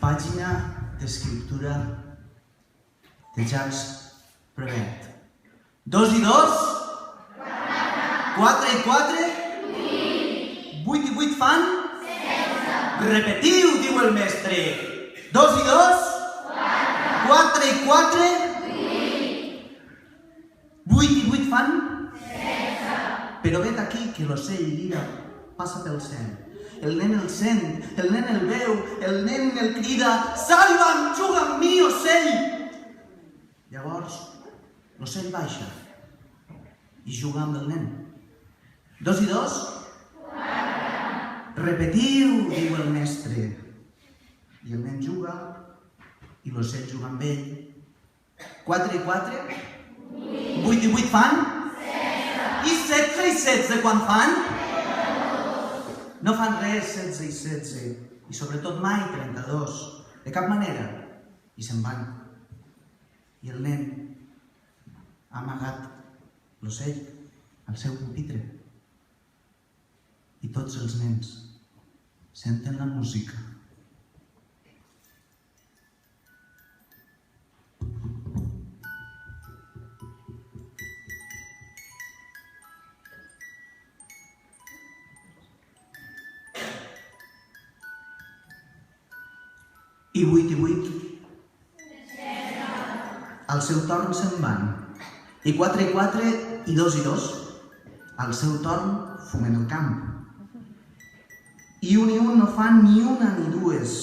Pàgina d'escriptura de Jacques Prévert. 2 i 2? 4 i 4? 8 i 8 fan? 16. Repetiu, diu el mestre. 2 i 2? 4 i 4? 8 i 8 fan? 16. Però vet aquí que l'ocell lira passa pel cel. El nen el sent, el nen el veu, el nen el crida: salva'm, juga amb mi, ocell! Llavors, l'ocell baixa i juga amb el nen. 2 i 2? 4. Repetiu, diu el mestre. I el nen juga i l'ocell juga amb ell. 4 i 4? 8 i 8 fan? 16. I 16 i 16 quan fan? No fan res 16 i 16, i sobretot mai 32, de cap manera, i se'n van. I el nen ha amagat l'ocell al seu pupitre. I tots els nens senten la música. I 8 i 8? Al seu torn se'n van. I 4 i 4 i 2 i 2? Al seu torn fumen el camp. I 1 i 1 no fan ni una ni dues.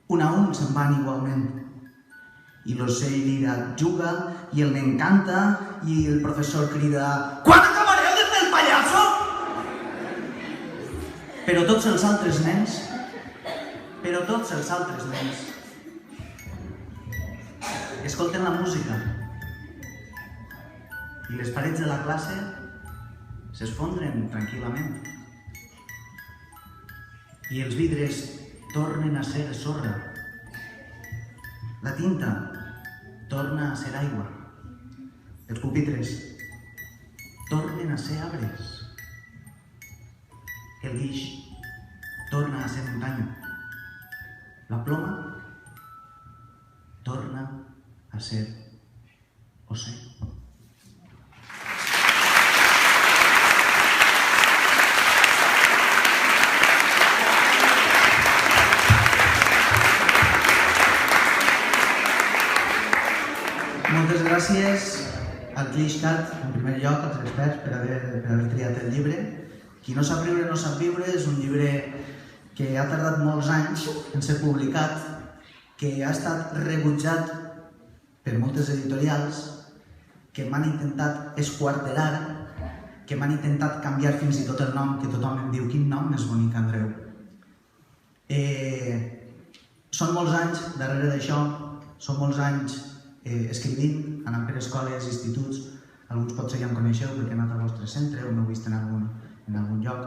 1 a 1 se'n van igualment. I l'ocell lira, juga, i el nen canta, i el professor crida: quan acabareu de fer el pallasso? Però tots els altres nens escolten la música i les parets de la classe s'esfondren tranquil·lament i els vidres tornen a ser sorra, la tinta torna a ser aigua, els pupitres tornen a ser arbres, el guix torna a ser muntanya, la ploma torna a ser ocell. Moltes gràcies al ClixCat, en primer lloc, als experts, per haver triat el llibre. Qui no sap riure no sap viure és un llibre que ha tardat molts anys en ser publicat, que ha estat rebutjat per moltes editorials, que m'han intentat esquarterar, que m'han intentat canviar fins i tot el nom, que tothom em diu: quin nom més bonic, Andreu. Són molts anys darrere d'això, són molts anys escrivint, anant per escoles, instituts, alguns potser ja em coneixeu perquè he anat al vostre centre o m'heu vist en algun lloc.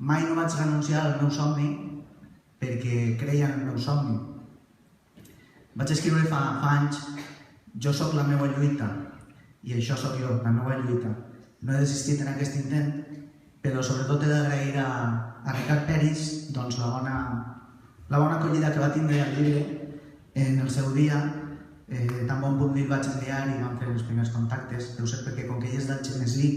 Mai no vaig renunciar al meu somni perquè creia en el meu somni. Vaig escriure fa anys: jo sóc la meva lluita i això sóc jo, la meva lluita. No he desistit en aquest intent, però sobretot he d'agrair a Ricard Peris la bona acollida que va tindre el llibre en el seu dia. Tan bon punt li vaig enviar i vam fer els primers contactes. Deu ser perquè com que ell és d'Algemesí,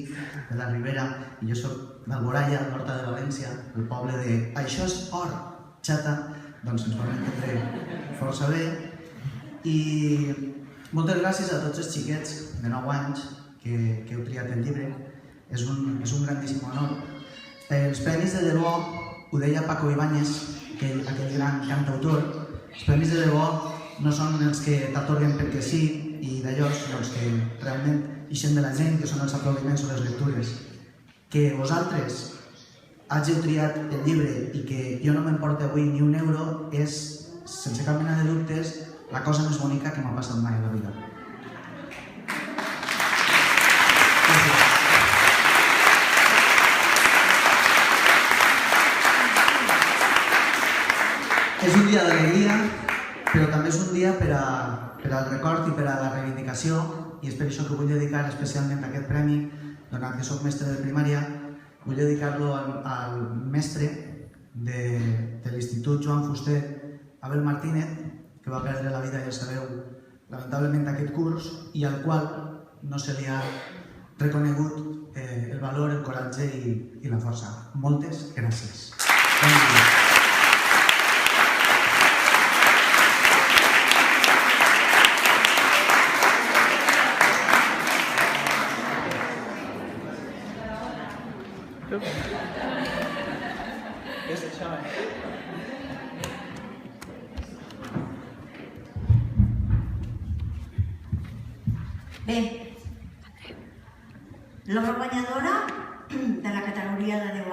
de la Ribera, i jo soc d'Alboraya, l'Horta de València, el poble de "això és or, xata", doncs ens vam entendre força bé. I moltes gràcies a tots els xiquets de 9 anys que heu triat el llibre. És un grandíssim honor. Els premis de debò, ho deia Paco Ibáñez, aquell gran cantautor, els premis de debò no són els que t'atorguen perquè sí i d'allò, sinó els que realment ixen de la gent, que són els aplaudiments o les lectures. Que vosaltres hàgiu triat el llibre i que jo no m'emporti avui ni un euro és, sense cap mena de dubtes, la cosa més bonica que m'ha passat mai a la vida. És un dia d'alegria, però també és un dia per al record i per a la reivindicació, i és per això que vull dedicar especialment aquest premi, donat que soc mestre de primària, vull dedicar-lo al mestre del l'Institut Joan Fuster Abel Martínez, que va perdre la vida, ja sabeu, lamentablement aquest curs, i al qual no se li ha reconegut el valor, el coratge i la força. Moltes gràcies. Bon dia. Bé, l'obra guanyadora de la categoria de 10